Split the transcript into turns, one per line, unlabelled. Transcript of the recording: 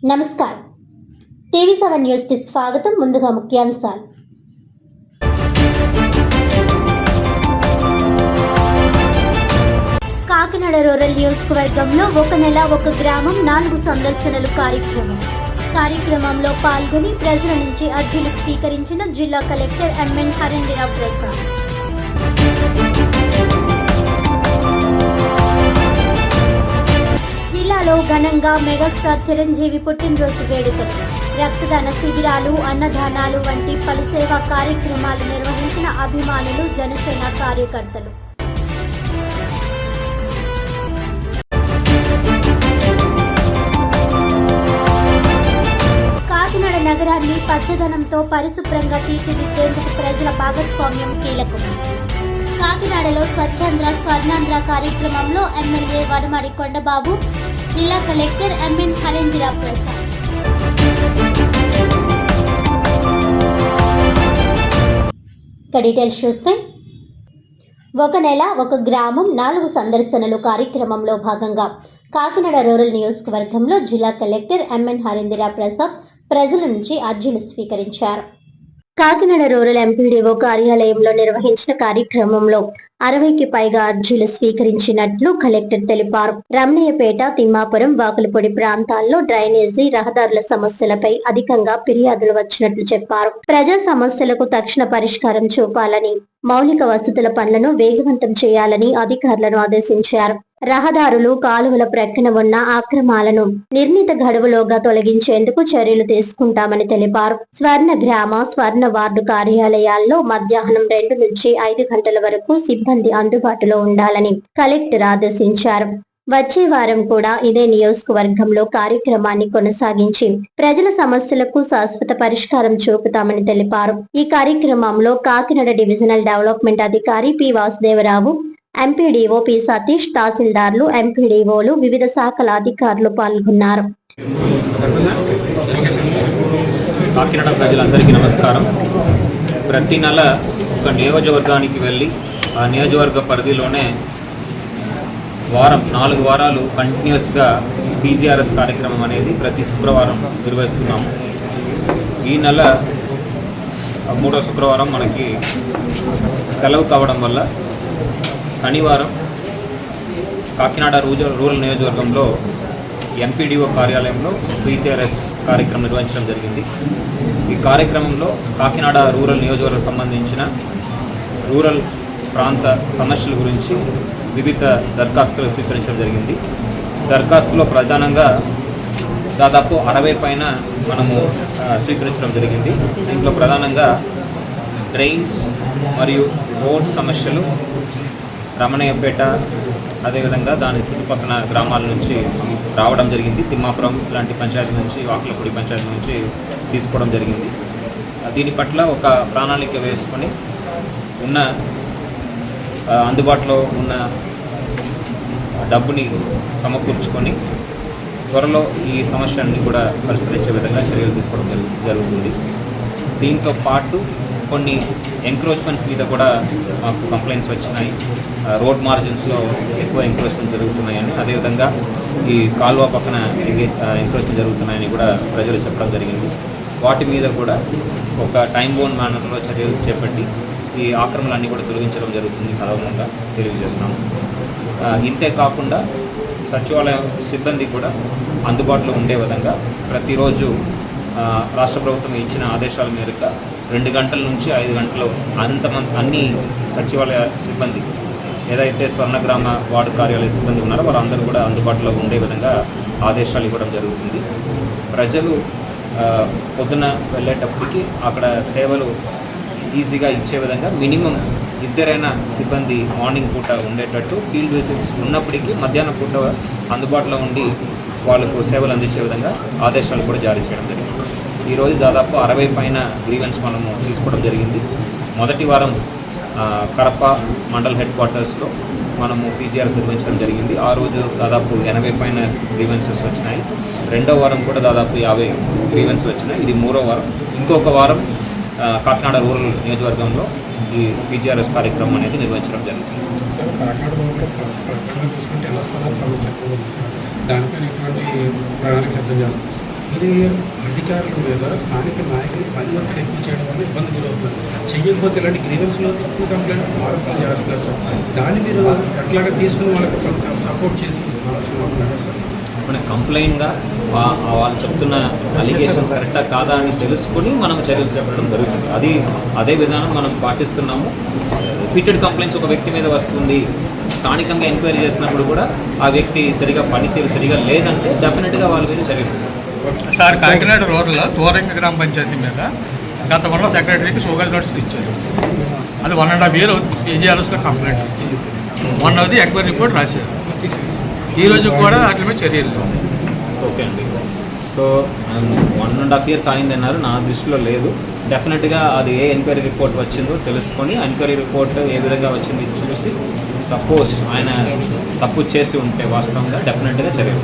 నమస్కారం. టీవీ7 న్యూస్ కి స్వాగతం. ముందుగా ముఖ్యాంశాలు. కాకినాడ రూరల్ నియోజకవర్గంలో ఒక నెల ఒక గ్రామం 4 సందర్శనలు కార్యక్రమంలో పాల్గొని ప్రజల నుంచి అర్జీలు స్వీకరించిన జిల్లా కలెక్టర్ ఎంఎన్ హరేంద్ర ప్రసాద్. జిల్లాలో ఘనంగా మెగాస్టార్ చిరంజీవి పుట్టినరోజు వేడుకలు, రక్తదాన శిబిరాలు, అన్నదానాలు వంటి పలు సేవా కార్యక్రమాలు నిర్వహించిన అభిమానులు, జనసేన కార్యకర్తలు. కాకినాడ నగరాన్ని పచ్చదనంతో పరిశుభ్రంగా తీర్చిదిద్దేందుకు ప్రజల భాగస్వామ్యం కీలకం. కాకినాడలో స్వచ్ఛాంధ్ర స్వర్ణాంధ్ర కార్యక్రమంలో ఎమ్మెల్యే వనమాడి కొండబాబు, జిల్లా collector M N Harendra Prasad. Details చూస్తే, ఒక నెల ఒక గ్రామం 4 సందర్శనలు కార్యక్రమంలో భాగంగా కాకినాడ రూరల్ నియోజకవర్గంలో జిల్లా కలెక్టర్ ఎంఎన్ హరేంద్ర ప్రసాద్ ప్రజల నుంచి అర్జీలు స్వీకరించారు. కాకినాడ రూరల్ ఎంపీడీఓ కార్యాలయంలో నిర్వహించిన కార్యక్రమంలో 60కి పైగా అర్జీలు స్వీకరించినట్లు కలెక్టర్ తెలిపారు. రమణయ్యపేట, తిమ్మాపురం, వాకులపొడి ప్రాంతాల్లో డ్రైనేజీ, రహదారుల సమస్యలపై అధికంగా ఫిర్యాదులు వచ్చినట్లు చెప్పారు. ప్రజా సమస్యలకు తక్షణ పరిష్కారం చూపాలని, మౌలిక వసతుల పనులను వేగవంతం చేయాలని అధికారులను ఆదేశించారు. రహదారులు, కాలువల ప్రక్కన ఉన్న ఆక్రమాలను నిర్ణీత గడువులోగా తొలగించేందుకు చర్యలు తీసుకుంటామని తెలిపారు. స్వర్ణ గ్రామ, స్వర్ణ వార్డు కార్యాలయాల్లో మధ్యాహ్నం 2 నుంచి 5 గంటల వరకు సిబ్బంది అందుబాటులో ఉండాలని కలెక్టర్ ఆదేశించారు. వచ్చే వారం కూడా ఇదే నియోజకవర్గంలో కార్యక్రమాన్ని కొనసాగించి ప్రజల సమస్యలకు శాశ్వత పరిష్కారం చూపుతామని తెలిపారు. ఈ కార్యక్రమంలో కాకినాడ డివిజనల్ డెవలప్మెంట్ అధికారి P Vasudevarao, MPDO P Satish, తహసీల్దార్లు, ఎంపీడీఓలు, వివిధ శాఖల అధికారులు పాల్గొన్నారు.
కాకినాడ ప్రజలందరికీ నమస్కారం. ప్రతి నెల ఒక నియోజకవర్గానికి వెళ్ళి ఆ నియోజకవర్గ పరిధిలోనే 4 వారాలు కంటిన్యూస్గా పీజీఆర్ఎస్ కార్యక్రమం అనేది ప్రతి శుక్రవారం నిర్వహిస్తున్నాము. ఈ నెల 3వ శుక్రవారం మనకి సెలవు కావడం వల్ల శనివారం కాకినాడ రూరల్ నియోజకవర్గంలో ఎంపీడీఓ కార్యాలయంలో పీజీఆర్ఎస్ కార్యక్రమం నిర్వహించడం జరిగింది. ఈ కార్యక్రమంలో కాకినాడ రూరల్ నియోజకవర్గం సంబంధించిన రూరల్ ప్రాంత సమస్యల గురించి వివిధ దరఖాస్తులు స్వీకరించడం జరిగింది. దరఖాస్తులో ప్రధానంగా దాదాపు 60 పైన మనము స్వీకరించడం జరిగింది. దీంట్లో ప్రధానంగా డ్రైన్స్ మరియు రోడ్ సమస్యలు రమణయ్యపేట, అదేవిధంగా దాని చుట్టుపక్కల గ్రామాల నుంచి రావడం జరిగింది. తిమ్మాపురం లాంటి పంచాయతీ నుంచి, వాకులపూడి పంచాయతీ నుంచి తీసుకోవడం జరిగింది. దీని పట్ల ఒక ప్రణాళిక వేసుకొని ఉన్న అందుబాటులో ఉన్న డబ్బుని సమకూర్చుకొని త్వరలో ఈ సమస్యలన్నీ కూడా పరిష్కరించే విధంగా చర్యలు తీసుకోవడం జరుగుతుంది. దీంతో పాటు కొన్ని ఎంక్రోచ్మెంట్ మీద కూడా మాకు కంప్లైంట్స్ వచ్చినాయి. రోడ్ మార్జిన్స్లో ఎక్కువ ఎంక్రోచ్మెంట్ జరుగుతున్నాయని, అదేవిధంగా ఈ కాలువ పక్కన ఎంక్రోచ్మెంట్ జరుగుతున్నాయని కూడా ప్రజలు చెప్పడం జరిగింది. వాటి మీద కూడా ఒక టైం బౌండ్ మేనర్లో చర్యలు చేపట్టి ఈ ఆక్రమణలన్నీ కూడా తొలగించడం జరుగుతుంది సదనంగా తెలియజేస్తున్నాము. ఇంతే కాకుండా సచివాలయ సిబ్బంది కూడా అందుబాటులో ఉండే విధంగా ప్రతిరోజు రాష్ట్ర ప్రభుత్వం ఇచ్చిన ఆదేశాల మేరకు 2 గంటల నుంచి 5 గంటలు అన్ని సచివాలయ సిబ్బంది ఏదైతే స్వర్ణగ్రామ వార్డు కార్యాలయ సిబ్బంది ఉన్నారో వారందరూ కూడా అందుబాటులో ఉండే విధంగా ఆదేశాలు ఇవ్వడం జరుగుతుంది. ప్రజలు పొద్దున వెళ్ళేటప్పటికి అక్కడ సేవలు ఈజీగా ఇచ్చే విధంగా మినిమం 2 సిబ్బంది మార్నింగ్ పూట ఉండేటట్టు, ఫీల్డ్ విజిట్స్ ఉన్నప్పటికీ మధ్యాహ్నం పూట అందుబాటులో ఉండి వాళ్ళకు సేవలు అందించే విధంగా ఆదేశాలు కూడా జారీ చేయడం జరిగింది. ఈరోజు దాదాపు 60 పైన గ్రీవెన్స్ మనము తీసుకోవడం జరిగింది. మొదటి వారం కడప మండల్ హెడ్ క్వార్టర్స్లో మనము పీజీఆర్ఎస్ నిర్వహించడం జరిగింది. ఆ రోజు దాదాపు 80 పైన గ్రీవెన్సెస్ వచ్చినాయి. 2వ వారం కూడా దాదాపు 50 గ్రీవెన్స్ వచ్చినాయి. ఇది 3వ వారం. ఇంకొక వారం కాకినాడ రూరల్ నియోజకవర్గంలో ఈ పీజీఆర్ఎస్ కార్యక్రమం అనేది నిర్వహించడం జరుగుతుంది.
దానిపై ప్రణాళిక సిద్ధం చేస్తాం. మరి అధికారుల మీద స్థానిక నాయకులు పని ఒత్తిడి ఎక్కువ చేయడం వల్ల ఇబ్బంది గురవుతున్నారు. చెయ్యకపోతే ఇలాంటి గ్రీవెన్స్లో ఎక్కువ కంప్లైంట్ మార్పులు చేస్తున్నారు సార్. దాన్ని మీరు ఎట్లాగా తీసుకుని వాళ్ళకి సపోర్ట్ చేసి ఆలోచన సార్.
మన కంప్లైంట్గా వాళ్ళు చెప్తున్న అలిగేషన్స్ కరెక్టా కాదా అని తెలుసుకుని మనం చర్యలు చేపట్టడం జరుగుతుంది. అదే విధానం మనం పాటిస్తున్నాము. రిపీటెడ్ కంప్లైంట్స్ ఒక వ్యక్తి మీద వస్తుంది, స్థానికంగా ఎంక్వైరీ చేసినప్పుడు కూడా ఆ వ్యక్తి సరిగా పనితీరు సరిగా లేదంటే డెఫినెట్గా వాళ్ళ మీద చర్యలు.
సార్ కాకినాడ రూరల్ తోరంగ గ్రామ పంచాయతీ మీద గత వల్ల సెక్రటరీకి షోకాజ్ నోటీసులు ఇచ్చారు. అది 1.5 year ఏజీఆర్ఎస్లో కంప్లైంట్ ఇచ్చి మొన్నది ఎంక్వైరీ రిపోర్ట్ రాశారు. ఈరోజు కూడా వాటి మీద చర్యలు.
ఓకే అండి. సో 1.5 years అయిందన్నారు, నా దృష్టిలో లేదు. డెఫినెట్గా అది ఏ ఎంక్వైరీ రిపోర్ట్ వచ్చిందో తెలుసుకొని ఎంక్వైరీ రిపోర్ట్ ఏ విధంగా వచ్చింది చూసి సపోజ్ ఆయన తప్పు చేసి ఉంటే వాస్తవంగా డెఫినెట్గా చర్యలు.